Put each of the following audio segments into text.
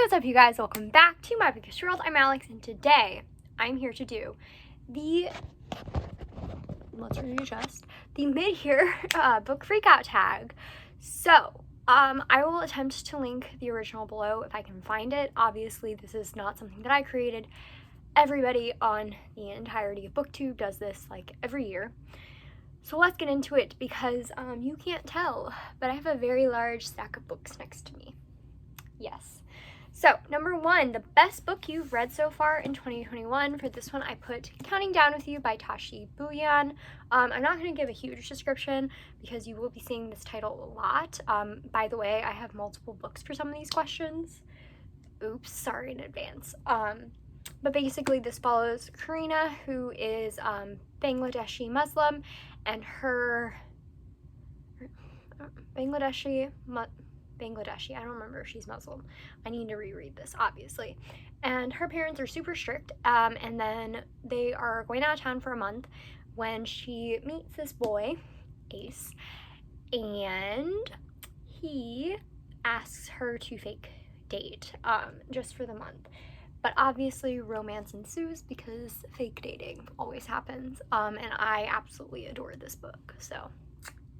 What's up, you guys? Welcome back to My Bookish World. I'm Alex, and today I'm here to do the mid-year book freakout tag. So, I will attempt to link the original below if I can find it. Obviously, this is not something that I created. Everybody on the entirety of BookTube does this like every year. So let's get into it because you can't tell, but I have a very large stack of books next to me. Yes. So, number 1, the best book you've read so far in 2021. For this one, I put Counting Down With You by Tashi Bhuiyan. I'm not going to give a huge description because you will be seeing this title a lot. By the way, I have multiple books for some of these questions. Oops, sorry in advance. But basically, this follows Karina, who is Bangladeshi Muslim, and her Bangladeshi, I don't remember if she's Muslim. I need to reread this, obviously. And her parents are super strict, and then they are going out of town for a month when she meets this boy, Ace, and he asks her to fake date, just for the month. But obviously romance ensues because fake dating always happens, and I absolutely adore this book, so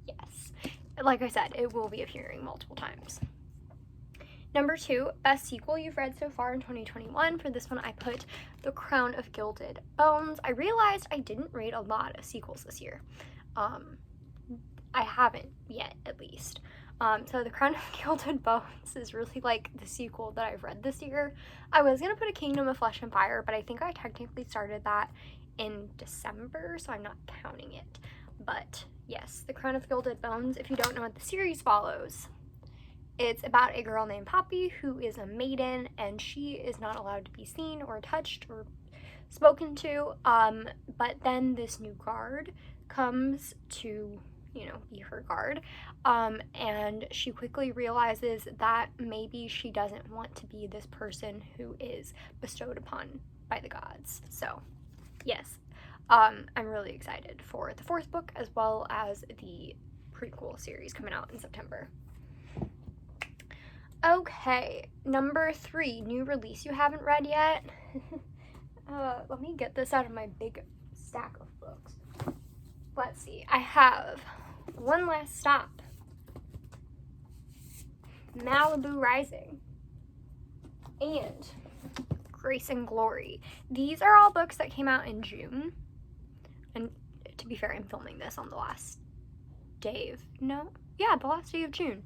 yes. Like I said, it will be appearing multiple times. Number 2, best sequel you've read so far in 2021. For this one, I put The Crown of Gilded Bones. I realized I didn't read a lot of sequels this year. I haven't yet, at least. So The Crown of Gilded Bones is really like the sequel that I've read this year. I was going to put A Kingdom of Flesh and Fire, but I think I technically started that in December, so I'm not counting it. But yes, The Crown of Gilded Bones, if you don't know what the series follows, it's about a girl named Poppy who is a maiden, and she is not allowed to be seen or touched or spoken to, but then this new guard comes to, be her guard, and she quickly realizes that maybe she doesn't want to be this person who is bestowed upon by the gods. So, yes. I'm really excited for the 4th book as well as the prequel series coming out in September. Okay, number 3, new release you haven't read yet. Let me get this out of my big stack of books. Let's see, I have One Last Stop, Malibu Rising, and Grace and Glory. These are all books that came out in June. And to be fair, I'm filming this on the last day of, the last day of June.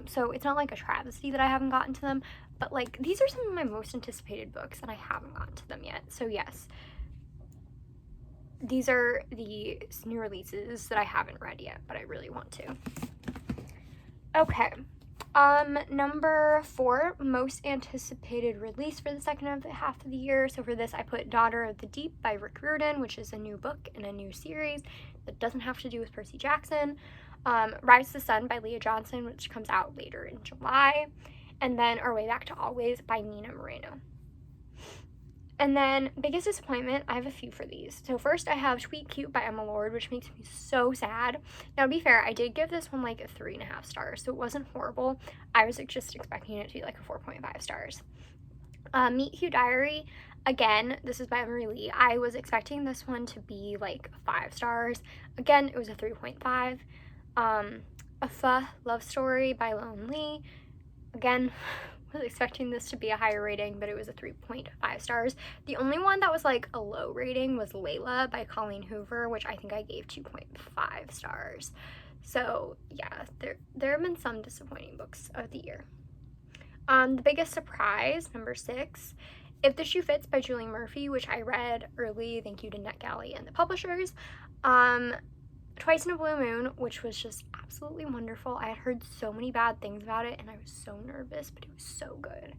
So it's not like a travesty that I haven't gotten to them, but like these are some of my most anticipated books and I haven't gotten to them yet. So yes, these are the new releases that I haven't read yet, but I really want to. Okay. Number 4, most anticipated release for the second half of the year. So for this, I put Daughter of the Deep by Rick Riordan, which is a new book in a new series that doesn't have to do with Percy Jackson. Rise to the Sun by Leah Johnson, which comes out later in July. And then Our Way Back to Always by Nina Moreno. And then, biggest disappointment, I have a few for these. So first, I have Tweet Cute by Emma Lord, which makes me so sad. Now, to be fair, I did give this one like a 3.5 stars, so it wasn't horrible. I was just expecting it to be like a 4.5 stars. Meet Hugh Diary, again, this is by Emery Lee. I was expecting this one to be like 5 stars. Again, it was a 3.5. A Pho Love Story by Lone Lee. Again, was expecting this to be a higher rating, but it was a 3.5 stars. The only one that was like a low rating was Layla by Colleen Hoover, which I think I gave 2.5 stars. So yeah, there have been some disappointing books of the year. The biggest surprise, number 6, If the Shoe Fits by Julie Murphy, which I read early, thank you to NetGalley and the publishers. Twice in a Blue Moon, which was just absolutely wonderful. I had heard so many bad things about it, and I was so nervous, but it was so good.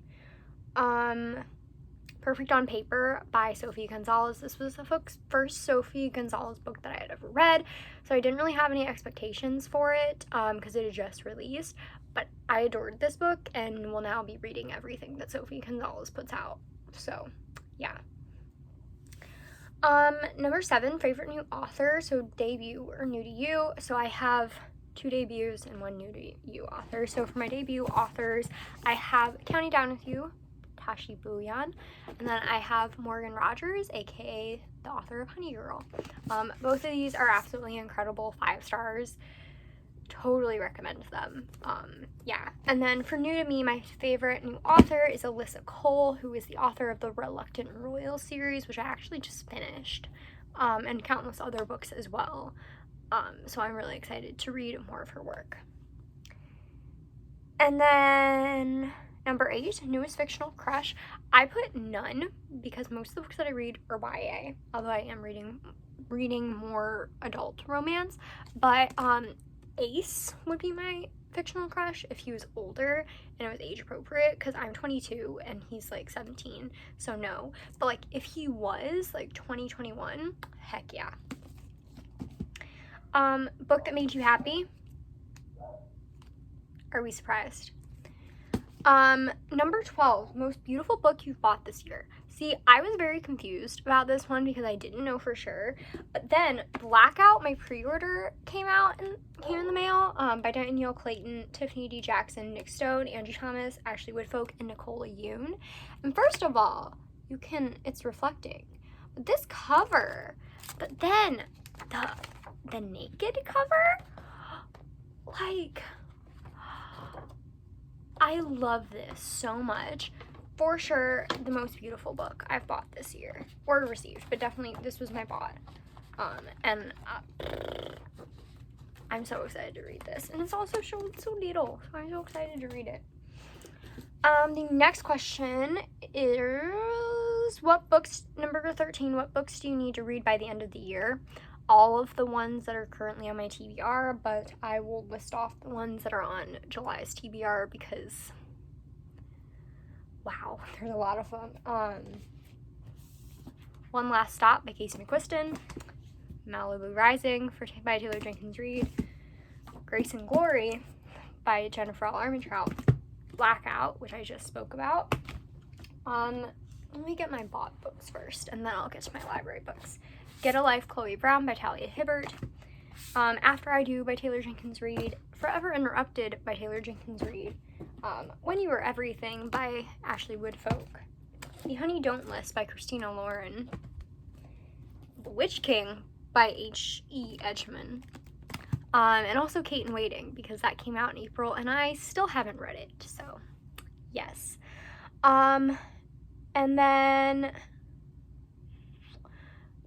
Perfect on Paper by Sophie Gonzalez. This was the first Sophie Gonzalez book that I had ever read, so I didn't really have any expectations for it, because it had just released, but I adored this book, and will now be reading everything that Sophie Gonzalez puts out, so yeah. Number 7, favorite new author, so debut or new to you. So I have 2 debuts and 1 new to you author. So for my debut authors, I have Counting Down With You Tashi Bhuiyan. And then I have Morgan Rogers, aka the author of Honey Girl. Both of these are absolutely incredible, 5 stars. Totally recommend them. Yeah. And then for new to me, my favorite new author is Alyssa Cole, who is the author of the Reluctant Royal series, which I actually just finished, and countless other books as well. So I'm really excited to read more of her work. And then number 8, newest fictional crush. I put none because most of the books that I read are YA, although I am reading more adult romance. But Ace would be my fictional crush if he was older and it was age appropriate, because I'm 22 and he's like 17, so no. But like if he was like 2021, heck yeah. Book that made you happy. Are we surprised? Number 12, most beautiful book you've bought this year. See, I was very confused about this one because I didn't know for sure. But then Blackout, my pre-order, came in the mail, by Danielle Clayton, Tiffany D. Jackson, Nick Stone, Angie Thomas, Ashley Woodfolk, and Nicola Yoon. And first of all, it's reflecting. But this cover, but then the naked cover, like, I love this so much. For sure, the most beautiful book I've bought this year, or received, but definitely this was my bought. And I'm so excited to read this. And it's also so little, so I'm so excited to read it. The next question is, number 13, what books do you need to read by the end of the year? All of the ones that are currently on my TBR, but I will list off the ones that are on July's TBR because, wow, there's a lot of them. One Last Stop by Casey McQuiston, Malibu Rising by Taylor Jenkins Reid, Grace and Glory by Jennifer L. Armentrout, Blackout, which I just spoke about. Let me get my bought books first, and then I'll get to my library books. Get a Life, Chloe Brown by Talia Hibbert, After I Do by Taylor Jenkins Reid, Forever Interrupted by Taylor Jenkins Reid, When You Were Everything by Ashley Woodfolk, The Honey Don't List by Christina Lauren, The Witch King by H.E. Edgman, and also Kate in Waiting, because that came out in April and I still haven't read it, so yes. And then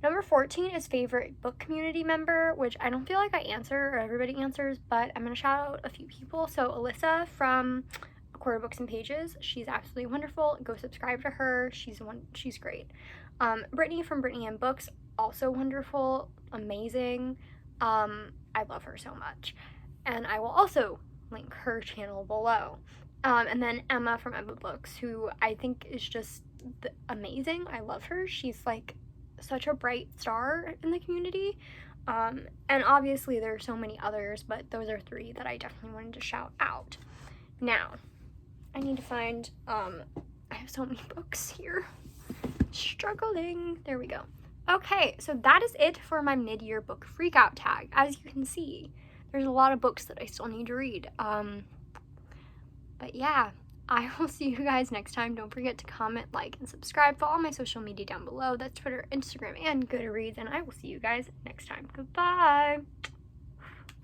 number 14 is favorite book community member, which I don't feel like I answer or everybody answers, but I'm going to shout out a few people. So Alyssa from A Quarter Books and Pages, she's absolutely wonderful. Go subscribe to her. She's great. Brittany from Brittany and Books, also wonderful, amazing. I love her so much. And I will also link her channel below. And then Emma from Emma Books, who I think is just amazing. I love her. She's like such a bright star in the community. And obviously there are so many others, but those are 3 that I definitely wanted to shout out. Now, I need to find, I have so many books here. Struggling. There we go. Okay, so that is it for my mid-year book freakout tag. As you can see, there's a lot of books that I still need to read. But yeah, I will see you guys next time. Don't forget to comment, like, and subscribe. Follow my social media down below. That's Twitter, Instagram, and Goodreads. And I will see you guys next time. Goodbye.